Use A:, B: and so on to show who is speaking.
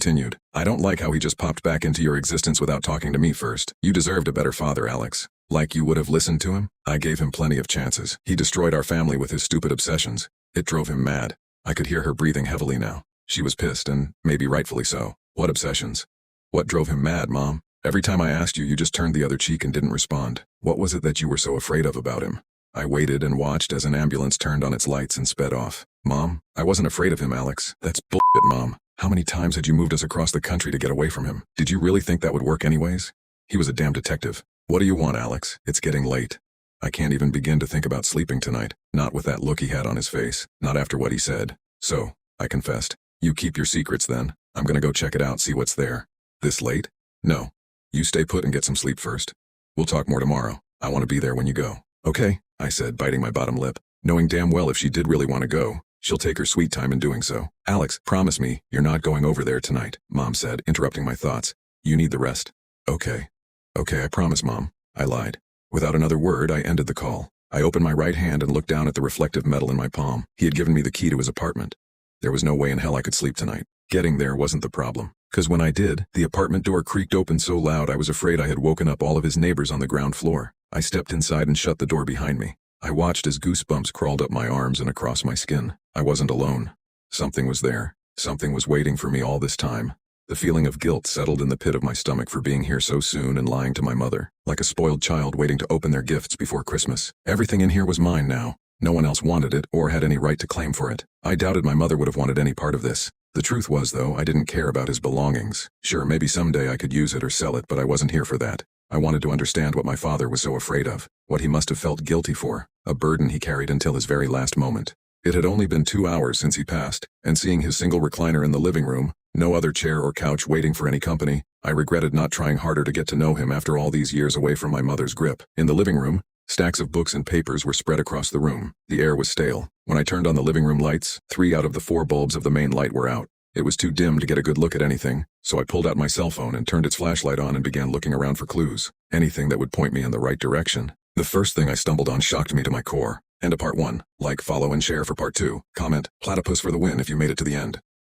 A: continued. I don't like how he just popped back into your existence without talking to me first. You deserved a better father, Alex. Like you would have listened to him? I gave him plenty of chances. He destroyed our family with his stupid obsessions. It drove him mad. I could hear her breathing heavily now. She was pissed, and maybe rightfully so. What obsessions? What drove him mad, Mom? Every time I asked you, you just turned the other cheek and didn't respond. What was it that you were so afraid of about him? I waited and watched as an ambulance turned on its lights and sped off. Mom, I wasn't afraid of him, Alex. That's bullshit, Mom. How many times had you moved us across the country to get away from him? Did you really think that would work anyways? He was a damn detective. What do you want, Alex? It's getting late. I can't even begin to think about sleeping tonight. Not with that look he had on his face. Not after what he said. So, I confessed. You keep your secrets then. I'm gonna go check it out, see what's there. This late? No. You stay put and get some sleep first. We'll talk more tomorrow. I want to be there when you go. Okay, I said, biting my bottom lip, knowing damn well if she did really want to go, she'll take her sweet time in doing so. Alex, promise me you're not going over there tonight, Mom said, interrupting my thoughts. You need the rest. Okay. Okay, I promise, Mom. I lied. Without another word, I ended the call. I opened my right hand and looked down at the reflective metal in my palm. He had given me the key to his apartment. There was no way in hell I could sleep tonight. Getting there wasn't the problem. 'Cause when I did, the apartment door creaked open so loud I was afraid I had woken up all of his neighbors on the ground floor. I stepped inside and shut the door behind me. I watched as goosebumps crawled up my arms and across my skin. I wasn't alone. Something was there. Something was waiting for me all this time. The feeling of guilt settled in the pit of my stomach for being here so soon and lying to my mother, like a spoiled child waiting to open their gifts before Christmas. Everything in here was mine now. No one else wanted it or had any right to claim for it. I doubted my mother would have wanted any part of this. The truth was, though, I didn't care about his belongings. Sure, maybe someday I could use it or sell it, but I wasn't here for that. I wanted to understand what my father was so afraid of, what he must have felt guilty for, a burden he carried until his very last moment. It had only been 2 hours since he passed, and seeing his single recliner in the living room, no other chair or couch waiting for any company, I regretted not trying harder to get to know him after all these years away from my mother's grip. In the living room, stacks of books and papers were spread across the room. The air was stale. When I turned on the living room lights, 3 out of the 4 bulbs of the main light were out. It was too dim to get a good look at anything, so I pulled out my cell phone and turned its flashlight on and began looking around for clues. Anything that would point me in the right direction. The first thing I stumbled on shocked me to my core. End of part 1. Like, follow, and share for part 2. Comment, platypus for the win if you made it to the end.